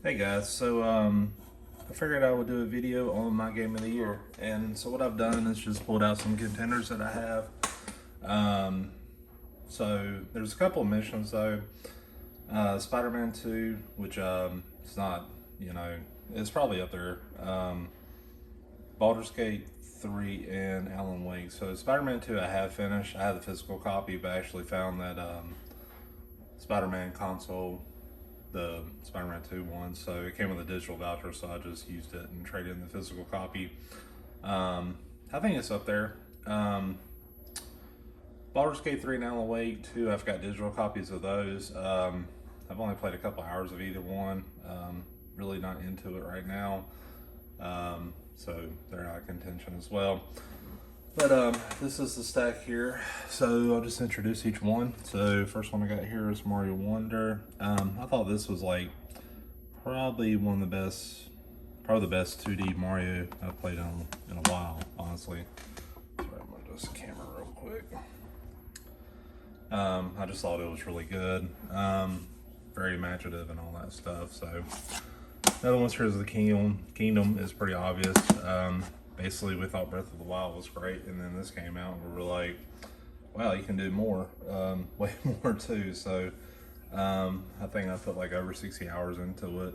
Hey guys, I figured I would do a video on my game of the year, and so what I've done is just pulled out some contenders that I have. Um, so there's a couple of missions though. Spider-Man 2, which it's not, you know, it's probably up there. Baldur's Gate 3 and Alan Wake. So Spider-Man 2 I have finished. I have the physical copy, but I actually found that Spider-Man console, the Spider-Man 2 one, so it came with a digital voucher, so I just used it and traded in the physical copy. I think it's up there. Um, Baldur's Gate 3 and Alan Wake 2, I've got digital copies of those. I've only played a couple hours of either one. Really not into it right now. So they're out of contention as well. But this is the stack here, so I'll just introduce each one. So first one I got here is Mario Wonder. I thought this was like probably one of the best, probably the best 2D Mario I've played on in a while, honestly. Sorry, I'm gonna adjust the camera real quick. I just thought it was really good, very imaginative and all that stuff. So another one's here is the Kingdom. Kingdom is pretty obvious. Basically, we thought Breath of the Wild was great, and then this came out, and we were like, wow, you can do more, way more too. So I think I put like over 60 hours into it.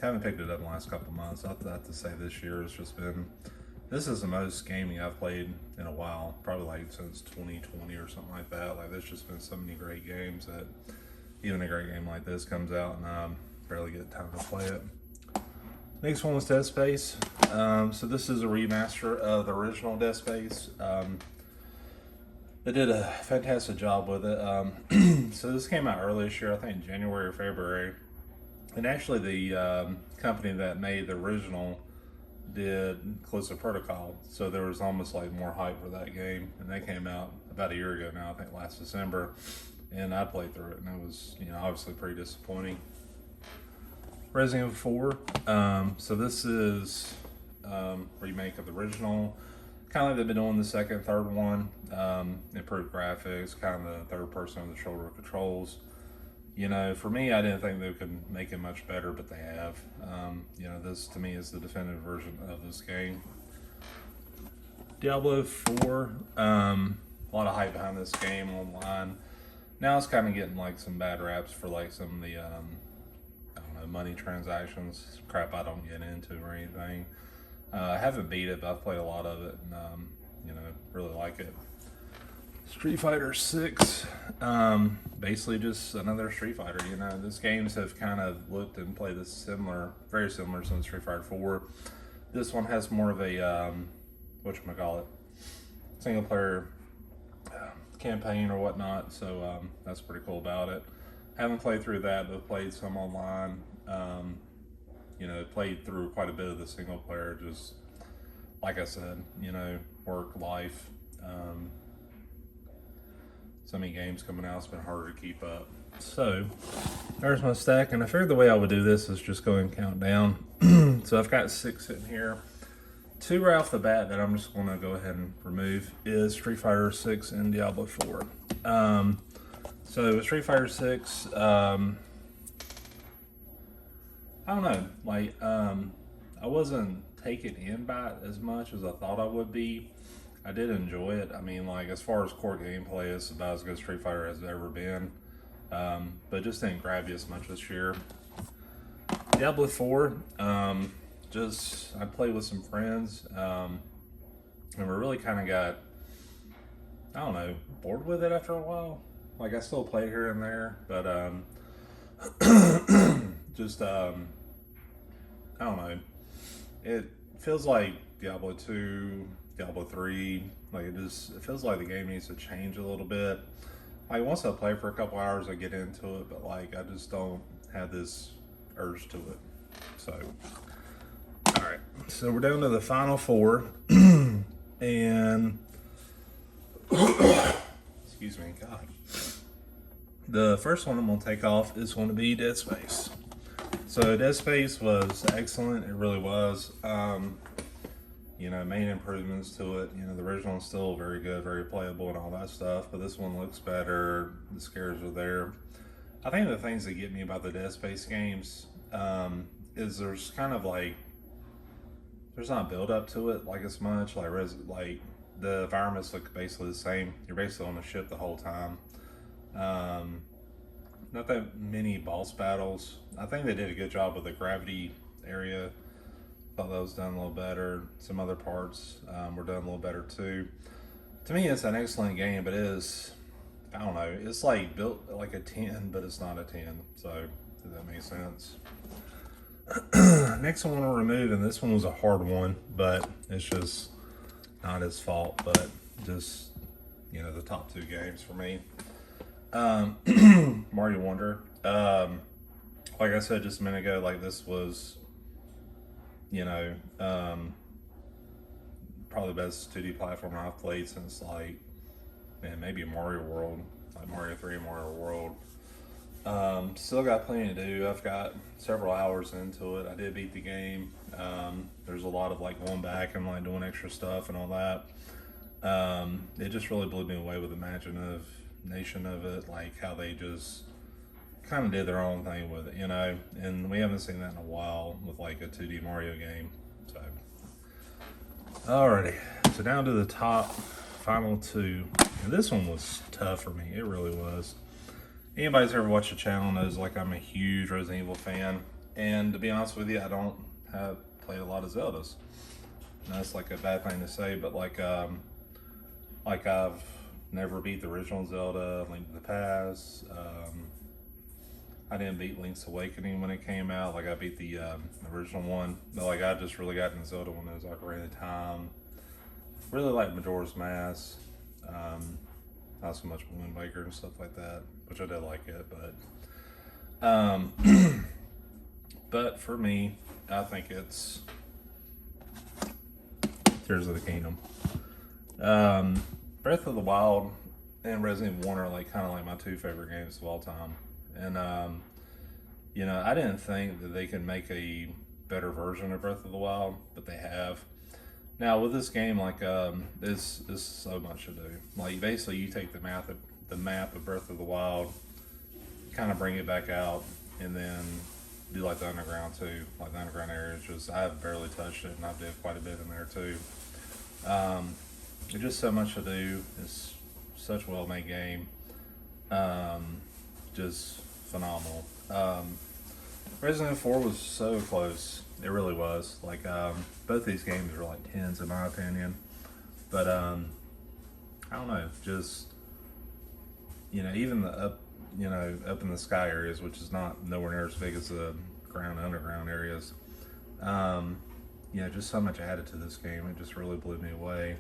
Haven't picked it up in the last couple of months. I have to say this year has just been, this is the most gaming I've played in a while, probably like since 2020 or something like that. Like there's just been so many great games that even a great game like this comes out and I barely get time to play it. Next one was Dead Space. So this is a remaster of the original Dead Space. They did a fantastic job with it. So this came out early this year, I think January or February. And actually the company that made the original did Callisto Protocol. So there was almost like more hype for that game. And that came out about a year ago now, I think last December. And I played through it and it was, obviously pretty disappointing. Resident Evil 4. So this is remake of the original. Kind of like they've been doing the second, third one. Improved graphics, kind of the third person with the shoulder controls. For me, I didn't think they could make it much better, but they have. This to me is the definitive version of this game. Diablo 4. A lot of hype behind this game online. Now it's kind of getting like some bad raps for like some of the money transactions, crap I don't get into or anything. I haven't beat it, but I've played a lot of it and really like it. Street Fighter 6, basically just another Street Fighter. These games have kind of looked and played this similar, very similar since Street Fighter 4. This one has more of a whatchamacallit, single player campaign or whatnot, so that's pretty cool about it. Haven't played through that, but played some online. Played through quite a bit of the single player, just like I said, work, life. So many games coming out, it's been harder to keep up. So there's my stack, and I figured the way I would do this is just go and count down. So I've got 6 sitting here. 2 right off the bat that I'm just going to go ahead and remove is Street Fighter 6 and Diablo 4. So Street Fighter 6, I don't know, like, I wasn't taken in by it as much as I thought I would be. I did enjoy it. I mean, like, as far as core gameplay, it's about as good as Street Fighter has ever been. But just didn't grab you as much this year. Diablo 4, I played with some friends, and we really kind of got, I don't know, bored with it after a while. Like, I still play here and there, but, I don't know. It feels like Diablo 2, Diablo 3, like it feels like the game needs to change a little bit. Like once I play for a couple hours, I get into it, but like I just don't have this urge to it. So, all right. So we're down to the final 4, and excuse me, God. The first one I'm gonna take off is going to be Dead Space. So Dead Space was excellent. It really was. Made improvements to it. The original is still very good, very playable and all that stuff. But this one looks better. The scares are there. I think the things that get me about the desk space games is there's kind of like there's not build up to it like as much. Like the environments look basically the same. You're basically on a ship the whole time. Um, Not that many boss battles. I think they did a good job with the gravity area. Thought that was done a little better. Some other parts were done a little better too. To me, it's an excellent game, but it is, I don't know, it's like built like a 10, but it's not a 10. So, if that makes sense. Next, I want to remove, and this one was a hard one, but it's just not his fault, but just, the top two games for me. Mario Wonder. Like I said just a minute ago, like this was, probably the best 2D platform I've played since like, man, maybe Mario World, like Mario 3 and Mario World. Still got plenty to do. I've got several hours into it. I did beat the game. There's a lot of like going back and like doing extra stuff and all that. It just really blew me away with the imagination of it, like how they just kind of did their own thing with it, and we haven't seen that in a while with like a 2D Mario game. So, alrighty, so down to the top final two, and this one was tough for me. It really was. Anybody's ever watched the channel knows like I'm a huge Resident Evil fan, and to be honest with you, I don't have played a lot of Zeldas. And that's like a bad thing to say, but like I've never beat the original Zelda, Link to the Past. I didn't beat Link's Awakening when it came out. Like I beat the original one, but like I just really got into Zelda when it was like Ocarina of Time. Really like Majora's Mask. Not so much Wind Waker and stuff like that, which I did like it, but but for me, I think it's Tears of the Kingdom. Breath of the Wild and Resident Evil 1 are like kind of like my two favorite games of all time, and I didn't think that they could make a better version of Breath of the Wild, but they have. Now with this game, like there's so much to do. Like basically, you take the map of Breath of the Wild, kind of bring it back out, and then do like the underground too, like the underground areas. Just I've barely touched it, and I did quite a bit in there too. There's just so much to do. It's such a well-made game. Just phenomenal. Resident Evil 4 was so close. It really was. Like, both these games are like 10s in my opinion. But, I don't know. Just, even the up in the sky areas, which is nowhere near as big as the ground and underground areas. Just so much added to this game. It just really blew me away.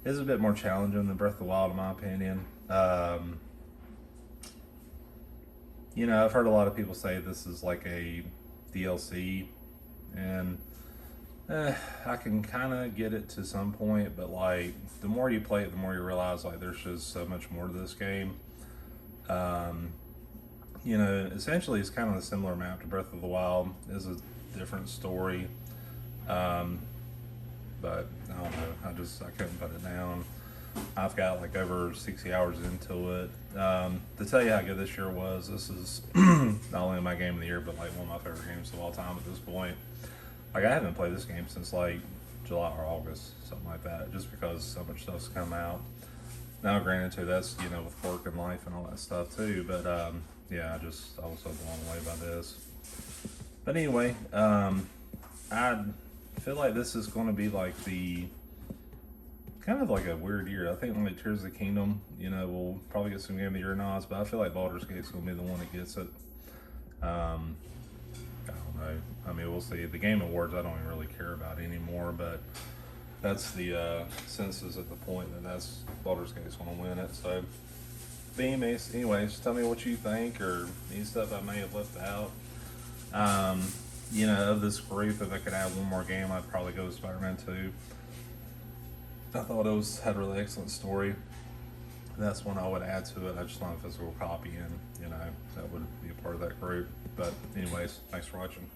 It's a bit more challenging than Breath of the Wild, in my opinion. I've heard a lot of people say this is like a DLC, and I can kind of get it to some point, but like the more you play it, the more you realize like there's just so much more to this game. Essentially it's kind of a similar map to Breath of the Wild. It's a different story. But I don't know, I couldn't put it down. I've got like over 60 hours into it. To tell you how good this year was, this is not only my game of the year, but like one of my favorite games of all time at this point. Like I haven't played this game since like July or August, something like that, just because so much stuff's come out. Now granted too, that's, with work and life and all that stuff too, but yeah, I was so blown away by this. But anyway, I feel like this is going to be like the kind of like a weird year. I think like Tears of the Kingdom, we'll probably get some Game of the Year nods, but I feel like Baldur's Gate's going to be the one that gets it. I don't know. I mean, we'll see. The Game Awards I don't even really care about anymore, but that's the census at the point that that's Baldur's Gate's going to win it. So, anyways, tell me what you think or any stuff I may have left out. Of this group, if I could add one more game, I'd probably go with Spider-Man 2. I thought it had a really excellent story. That's one I would add to it. I just want a physical copy, and that would be a part of that group. But anyways, thanks for watching.